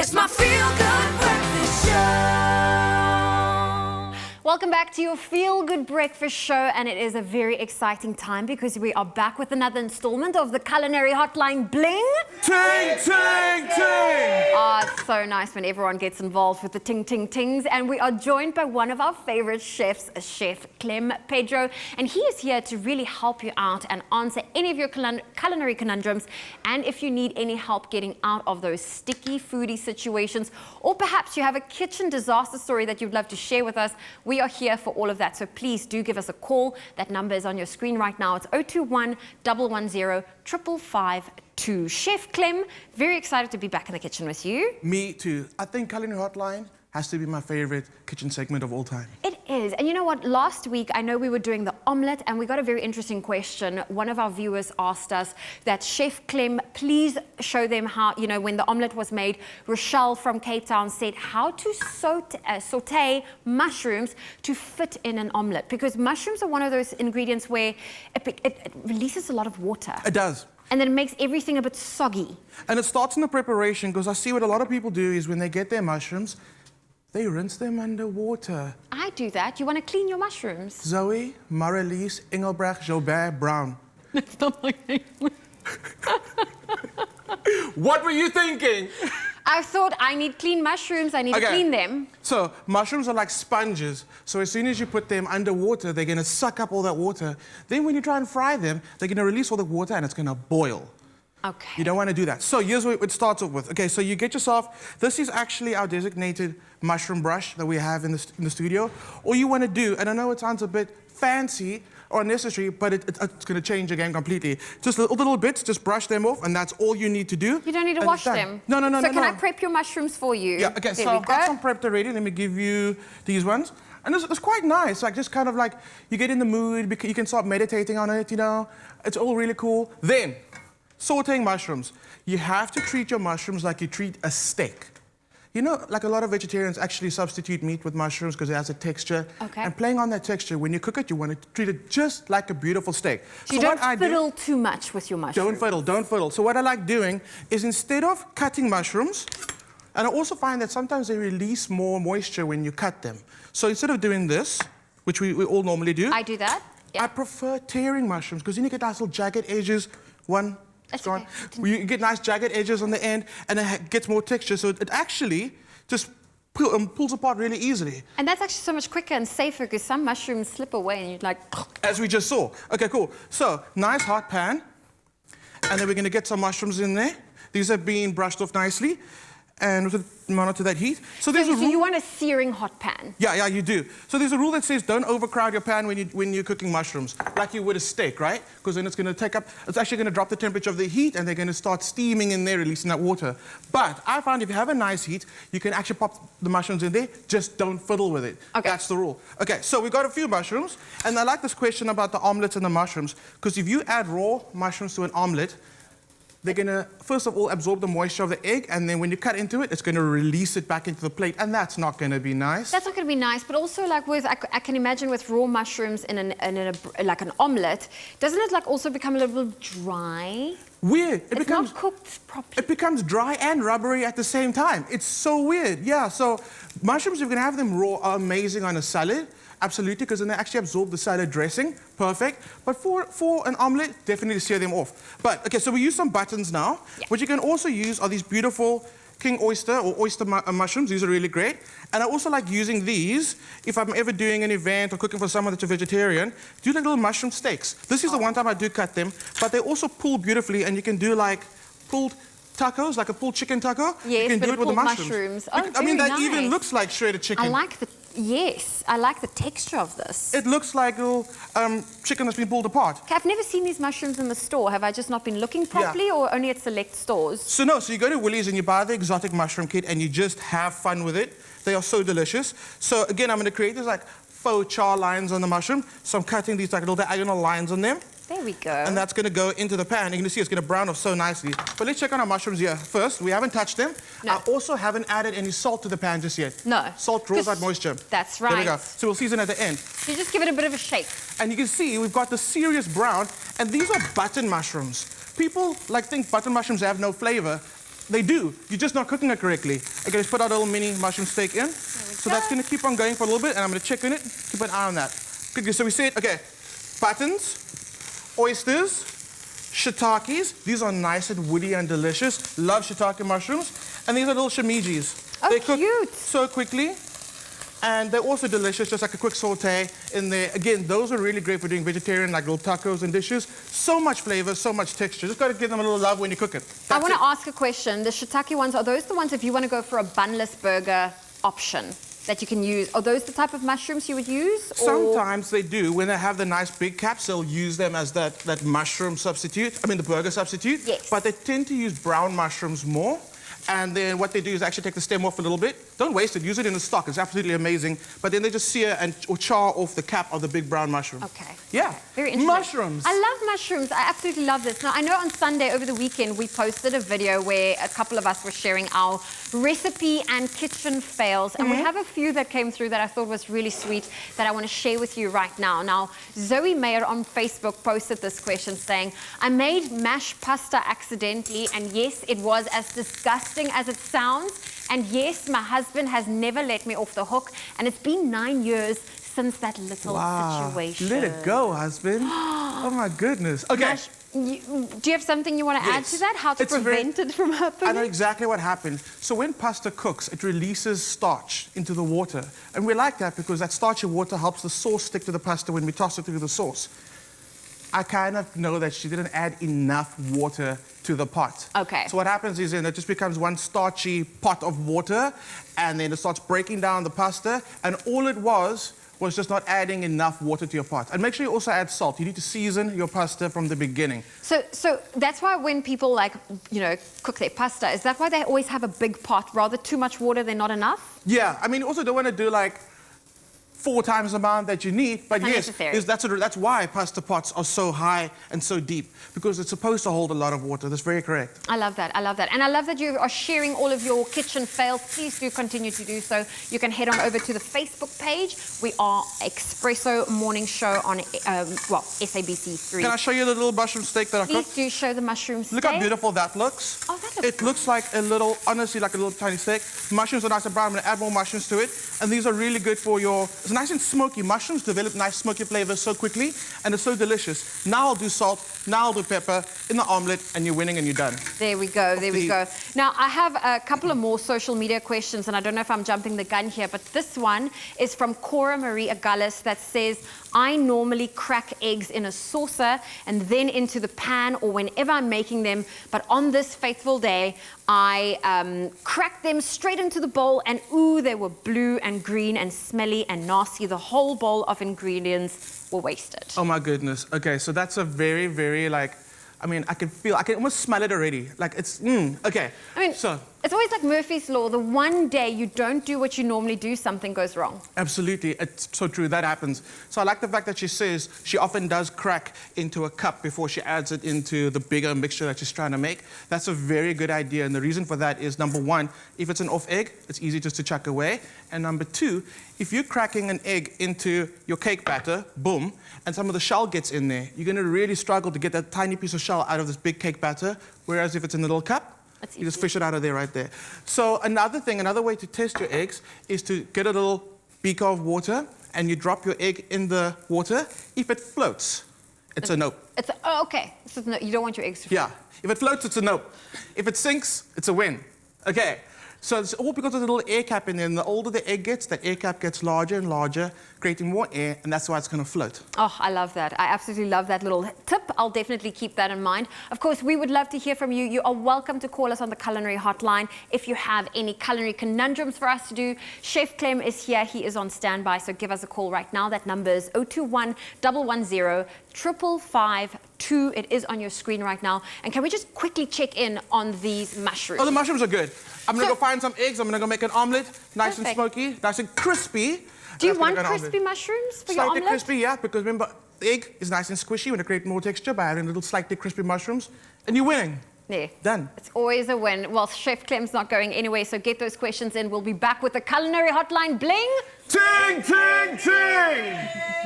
It's my feel-good breakfast show. Welcome back to your Feel Good Breakfast Show, and it is a very exciting time because we are back with another installment of the Culinary Hotline Bling. Ting, ting, ting! It's so nice when everyone gets involved with the ting, ting, tings, and we are joined by one of our favorite chefs, Chef Clem Pedro, and he is here to really help you out and answer any of your culinary conundrums, and if you need any help getting out of those sticky foodie situations, or perhaps you have a kitchen disaster story that you'd love to share with us, we are here for all of that, so please do give us a call. That number is on your screen right now. It's 021 110 552. Chef Clem, very excited to be back in the kitchen with you. Me too. I think Culinary Hotline has to be my favorite kitchen segment of all time. It is. And you know what? Last week, I know we were doing the omelette and we got a very interesting question. One of our viewers asked us that Chef Clem, please show them how, you know, when the omelette was made. Rochelle from Cape Town said how to saute mushrooms to fit in an omelette. Because mushrooms are one of those ingredients where it releases a lot of water. It does. And then it makes everything a bit soggy. And it starts in the preparation, because I see what a lot of people do is when they get their mushrooms, they rinse them under water. I do that. You want to clean your mushrooms? Zoe, Marelise, Engelbrecht, Jobert, Brown. That's not my name. What were you thinking? I thought I need clean mushrooms. I need to clean them. So mushrooms are like sponges. So as soon as you put them underwater, they're going to suck up all that water. Then when you try and fry them, they're going to release all the water and it's going to boil. Okay. You don't want to do that. So here's what it starts off with. Okay, so you get yourself, this is actually our designated mushroom brush that we have in the studio. All you want to do, and I know it sounds a bit fancy or unnecessary, but it's going to change the game completely. Just little bits, just brush them off, and that's all you need to do. You don't need to wash them? No. So can I prep your mushrooms for you? Yeah, okay, so I've got some prepped already. Let me give you these ones. And it's quite nice, like just kind of like, you get in the mood, you can start meditating on it, you know. It's all really cool. Then, sauteing mushrooms. You have to treat your mushrooms like you treat a steak. You know, like a lot of vegetarians actually substitute meat with mushrooms because it has a texture. Okay. And playing on that texture, when you cook it, you want to treat it just like a beautiful steak. So you don't fiddle too much with your mushrooms. Don't fiddle. So what I like doing is instead of cutting mushrooms, and I also find that sometimes they release more moisture when you cut them. So instead of doing this, which we all normally do. I do that, yeah. I prefer tearing mushrooms because then you get nice little jagged edges. That's okay. You get nice jagged edges on the end, and it gets more texture, so it actually just pulls apart really easily. And that's actually so much quicker and safer because some mushrooms slip away and you're like... As we just saw. Okay, cool. So, nice hot pan, and then we're going to get some mushrooms in there. These have been brushed off nicely, and monitor that heat. So there's a rule. You want a searing hot pan? Yeah, you do. So there's a rule that says don't overcrowd your pan when you're cooking mushrooms, like you would a steak, right? Because then it's going to it's actually going to drop the temperature of the heat, and they're going to start steaming in there, releasing that water. But I found if you have a nice heat, you can actually pop the mushrooms in there. Just don't fiddle with it. Okay. That's the rule. Okay, so we've got a few mushrooms, and I like this question about the omelets and the mushrooms, because if you add raw mushrooms to an omelet, they're going to, first of all, absorb the moisture of the egg, and then when you cut into it, it's going to release it back into the plate, and that's not going to be nice. That's not going to be nice, but also like I can imagine with raw mushrooms in like an omelette, doesn't it like also become a little bit dry? Weird. It's not cooked properly. It becomes dry and rubbery at the same time. It's so weird. Yeah, so mushrooms, if you're going to have them raw, are amazing on a salad. Absolutely, because then they actually absorb the salad dressing. Perfect. But for an omelette, definitely sear them off. But, okay, so we use some buttons now. Yeah. What you can also use are these beautiful king oyster or oyster mushrooms. These are really great. And I also like using these if I'm ever doing an event or cooking for someone that's a vegetarian. Do like little mushroom steaks. This is the one time I do cut them, but they also pull beautifully, and you can do like pulled tacos, like a pulled chicken taco. Yes, you can do it with the mushrooms. Oh, I mean, that nice. even looks like shredded chicken. I like the texture of this. It looks like a little chicken that's been pulled apart. Okay, I've never seen these mushrooms in the store. Have I just not been looking properly, or only at select stores? So no, so you go to Woolies and you buy the exotic mushroom kit and you just have fun with it. They are so delicious. So again, I'm going to create these like faux char lines on the mushroom. So I'm cutting these like little diagonal lines on them. There we go. And that's going to go into the pan. You're going to see it's going to brown off so nicely. But let's check on our mushrooms here first. We haven't touched them. No. I also haven't added any salt to the pan just yet. No. Salt draws out moisture. That's right. There we go. So we'll season at the end. You just give it a bit of a shake. And you can see we've got the serious brown. And these are button mushrooms. People think button mushrooms have no flavor. they do. You're just not cooking it correctly. Okay, let's put our little mini mushroom steak in. So that's going to keep on going for a little bit, and I'm going to check on it. Keep an eye on that. Good. So we said, okay, buttons, oysters, shiitakes. These are nice and woody and delicious. Love shiitake mushrooms. And these are little shimijis. Oh, they cook cute. so quickly. And they're also delicious, just like a quick saute in there. Again, those are really great for doing vegetarian, like little tacos and dishes. So much flavor, so much texture. Just got to give them a little love when you cook it. I want to ask a question. The shiitake ones, are those the ones if you want to go for a bunless burger option that you can use? Are those the type of mushrooms you would use? Sometimes they do. When they have the nice big caps, they'll use them as that mushroom substitute. I mean, the burger substitute. Yes. But they tend to use brown mushrooms more. And then what they do is actually take the stem off a little bit. Don't waste it. Use it in the stock. It's absolutely amazing. But then they just sear or char off the cap of the big brown mushroom. Okay. Yeah. Very interesting. Mushrooms. I love mushrooms. I absolutely love this. Now, I know on Sunday over the weekend, we posted a video where a couple of us were sharing our recipe and kitchen fails. And we have a few that came through that I thought was really sweet that I want to share with you right now. Now, Zoe Mayer on Facebook posted this question saying, I made mashed pasta accidentally, and yes, it was as disgusting as it sounds. And yes, my husband has never let me off the hook. And it's been 9 years since that little situation. Let it go, husband. Oh, my goodness. Okay. Nash, do you have something you want to add to that? How to prevent it from happening? I know exactly what happened. So when pasta cooks, it releases starch into the water. And we like that because that starchy water helps the sauce stick to the pasta when we toss it through the sauce. I kind of know that she didn't add enough water to the pot. Okay. So what happens is then it just becomes one starchy pot of water, and then it starts breaking down the pasta, and all it was just not adding enough water to your pot. And make sure you also add salt. You need to season your pasta from the beginning. So that's why when people cook their pasta, is that why they always have a big pot? Rather too much water than not enough? Yeah, I mean, you also don't want to do like 4 times the amount that you need, but yes, that's why pasta pots are so high and so deep, because it's supposed to hold a lot of water. That's very correct. I love that. I love that. And I love that you are sharing all of your kitchen fails. Please do continue to do so. You can head on over to the Facebook page. We are Expresso Morning Show on, SABC3. Can I show you the little mushroom steak that I cooked? Please do show the mushroom steak. Look how beautiful that looks. Oh, that looks It looks like a little, honestly, like a little tiny steak. Mushrooms are nice and brown. I'm going to add more mushrooms to it. And these are really good for it's nice and smoky. Mushrooms develop nice smoky flavors so quickly, and it's so delicious. Now I'll do salt, now I'll do pepper in the omelet, and you're winning and you're done. There we go, there we go. Now, I have a couple of more social media questions, and I don't know if I'm jumping the gun here, but this one is from Cora Marie Agallis that says, I normally crack eggs in a saucer and then into the pan or whenever I'm making them, but on this faithful day, I cracked them straight into the bowl, and ooh, they were blue and green and smelly and nasty. The whole bowl of ingredients were wasted. Oh my goodness. Okay, so that's a very, very I can almost smell it already. Like it's, okay. I mean, it's always like Murphy's Law. The one day you don't do what you normally do, something goes wrong. Absolutely. It's so true. That happens. So I like the fact that she says she often does crack into a cup before she adds it into the bigger mixture that she's trying to make. That's a very good idea. And the reason for that is, number one, if it's an off egg, it's easy just to chuck away. And number two, if you're cracking an egg into your cake batter, boom, and some of the shell gets in there, you're going to really struggle to get that tiny piece of shell out of this big cake batter. Whereas if it's in a little cup, you just fish it out of there right there. So another way to test your eggs is to get a little beaker of water and you drop your egg in the water. If it floats, it's a nope. Okay. So you don't want your eggs to float. Yeah. If it floats, it's a nope. If it sinks, it's a win. Okay. So it's all because of the little air cap in there, and the older the egg gets, that air cap gets larger and larger, creating more air, and that's why it's going to float. Oh, I love that. I absolutely love that little tip. I'll definitely keep that in mind. Of course, we would love to hear from you. You are welcome to call us on the Culinary Hotline if you have any culinary conundrums for us to do. Chef Clem is here. He is on standby, so give us a call right now. That number is 021 110 555 It is on your screen right now. And can we just quickly check in on these mushrooms? Oh, the mushrooms are good. I'm going to go find some eggs. I'm going to go make an omelet. Nice and smoky, nice and crispy. Do you want crispy mushrooms for your omelet? Slightly crispy, yeah, because remember, the egg is nice and squishy. You want to create more texture by adding little slightly crispy mushrooms. And you're winning. Yeah. Done. It's always a win. Well, Chef Clem's not going anywhere, so get those questions in. We'll be back with the Culinary Hotline. Bling! Ting, ting, ting!